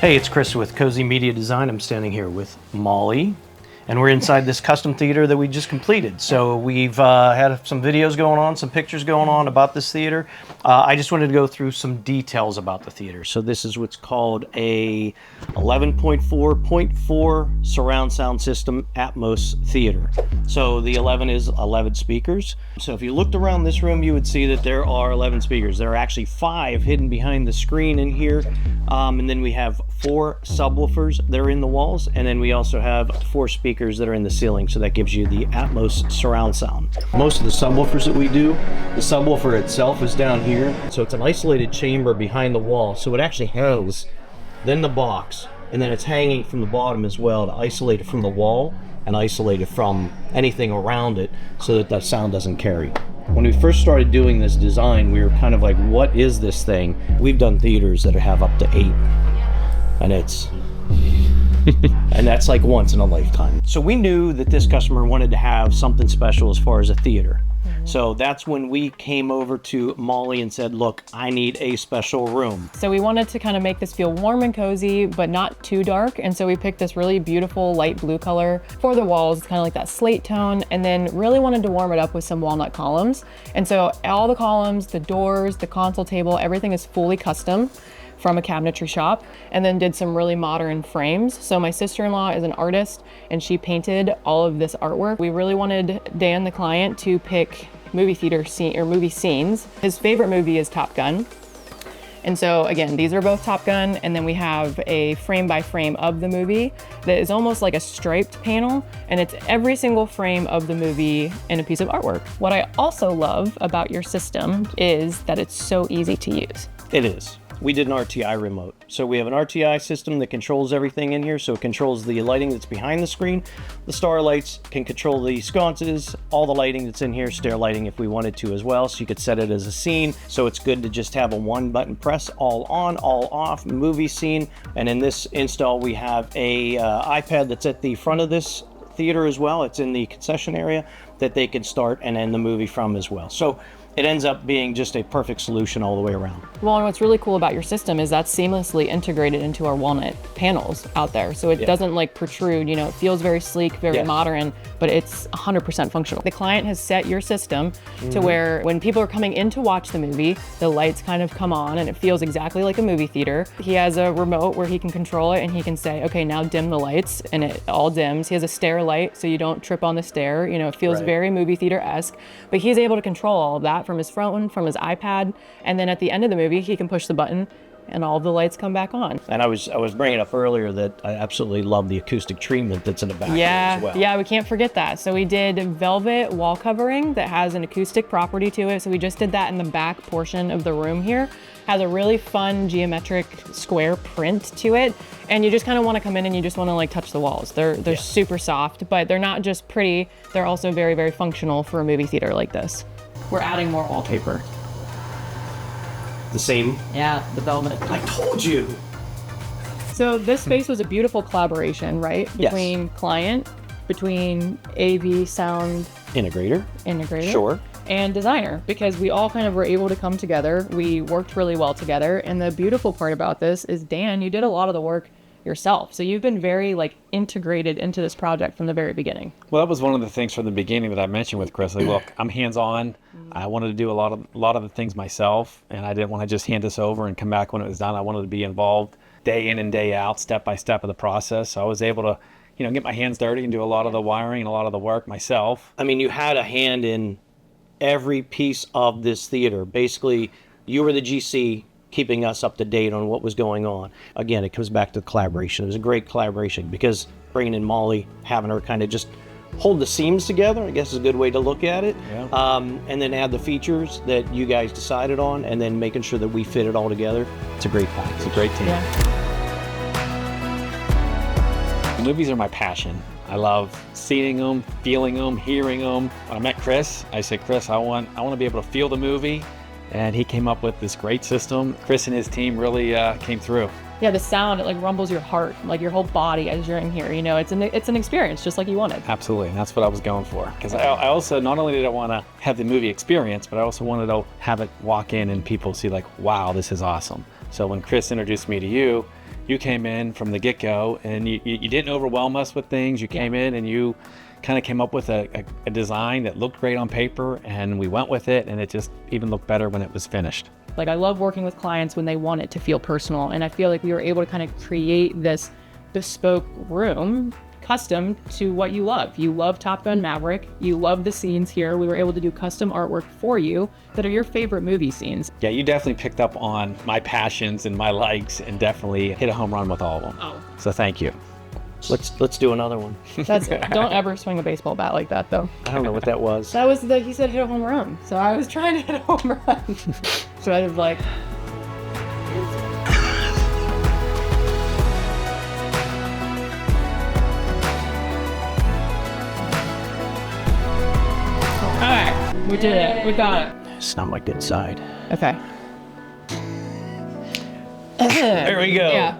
Hey, it's Chris with Kozi Media Design. I'm standing here with Molly, and we're inside this custom theater that we just completed. So we've had some videos going on, some pictures going on about this theater. I just wanted to go through some details about the theater. So this is what's called a 11.4.4 surround sound system Atmos theater. So the 11 is 11 speakers. So if you looked around this room, you would see that there are 11 speakers. There are actually 5 hidden behind the screen in here. And then we have 4 subwoofers that are in the walls. And then we also have 4 speakers that are in the ceiling. So that gives you the Atmos surround sound. Most of the subwoofers that we do, the subwoofer itself is down here. So it's an isolated chamber behind the wall. So it actually hangs, then the box, and then it's hanging from the bottom as well to isolate it from the wall and isolate it from anything around it so that the sound doesn't carry. When we first started doing this design, we were kind of like, what is this thing? We've done theaters that have up to 8, and it's and that's like once in a lifetime. So we knew that this customer wanted to have something special as far as a theater. So that's when we came over to Molly and said, look, I need a special room. So we wanted to kind of make this feel warm and cozy, but not too dark. And so we picked this really beautiful light blue color for the walls. It's kind of like that slate tone. And then really wanted to warm it up with some walnut columns. And so all the columns, the doors, the console table, everything is fully custom from a cabinetry shop, and then did some really modern frames. So my sister-in-law is an artist and she painted all of this artwork. We really wanted Dan, the client, to pick movie theater scene or movie scenes. His favorite movie is Top Gun. And so again, these are both Top Gun, and then we have a frame by frame of the movie that is almost like a striped panel, and it's every single frame of the movie in a piece of artwork. What I also love about your system is that it's so easy to use. It is. We did an RTI remote. So we have an RTI system that controls everything in here. So it controls the lighting that's behind the screen. The star lights can control the sconces, all the lighting that's in here, stair lighting if we wanted to as well. So you could set it as a scene. So it's good to just have a 1-button press, all on, all off, movie scene. And in this install, we have a iPad that's at the front of this theater as well. It's in the concession area that they can start and end the movie from as well. So it ends up being just a perfect solution all the way around. Well, and what's really cool about your system is that's seamlessly integrated into our walnut panels out there. So it doesn't like protrude, you know, it feels very sleek, very modern, but it's 100% functional. The client has set your system to where when people are coming in to watch the movie, the lights kind of come on and it feels exactly like a movie theater. He has a remote where he can control it and he can say, okay, now dim the lights, and it all dims. He has a stair light so you don't trip on the stair. You know, it feels very movie theater-esque, but he's able to control all of that from his phone, from his iPad, and then at the end of the movie, he can push the button and all the lights come back on. And I was bringing up earlier that I absolutely love the acoustic treatment that's in the back as well. Yeah, we can't forget that. So we did velvet wall covering that has an acoustic property to it. So we just did that in the back portion of the room here. Has a really fun geometric square print to it. And you just kind of want to come in and you just want to like touch the walls. They're super soft, but they're not just pretty. They're also very, very functional for a movie theater like this. We're adding more wallpaper. The same? Yeah, the velvet. I told you! So this space was a beautiful collaboration, right? Between client, between AV sound integrator, sure, and designer, because we all kind of were able to come together. We worked really well together. And the beautiful part about this is, Dan, you did a lot of the work yourself. So you've been very like integrated into this project from the very beginning. Well, that was one of the things from the beginning that I mentioned with Chris. Like, look, I'm hands-on. I wanted to do a lot of the things myself, and I didn't want to just hand this over and come back when it was done. I wanted to be involved day in and day out, step by step of the process. So I was able to, you know, get my hands dirty and do a lot of the wiring and a lot of the work myself. I mean, you had a hand in every piece of this theater. Basically, you were the GC, keeping us up to date on what was going on. Again, it comes back to the collaboration. It was a great collaboration because bringing in Molly, having her kind of just hold the seams together, I guess is a good way to look at it. Yeah. And then add the features that you guys decided on, and then making sure that we fit it all together. It's a great package. It's a great team. Yeah. Movies are my passion. I love seeing them, feeling them, hearing them. When I met Chris, I said, Chris, I want to be able to feel the movie. And he came up with this great system. Chris and his team really came through. Yeah, the sound, it like rumbles your heart, like your whole body as you're in here. You know, it's an experience just like you wanted. Absolutely, and that's what I was going for. Because I also, not only did I want to have the movie experience, but I also wanted to have it walk in and people see like, wow, this is awesome. So when Chris introduced me to you, you came in from the get-go, and you didn't overwhelm us with things. You came in and you kind of came up with a design that looked great on paper, and we went with it, and it just even looked better when it was finished. Like, I love working with clients when they want it to feel personal, and I feel like we were able to kind of create this bespoke room custom to what you love. You love Top Gun Maverick, you love the scenes here. We were able to do custom artwork for you that are your favorite movie scenes. Yeah, you definitely picked up on my passions and my likes, and definitely hit a home run with all of them. Oh. So thank you. Let's do another one. Don't ever swing a baseball bat like that, though. I don't know what that was. That was he said hit a home run. So I was trying to hit a home run. So I was like, all right, we did it. We got it. It's not my good side. Okay. There we go. Yeah.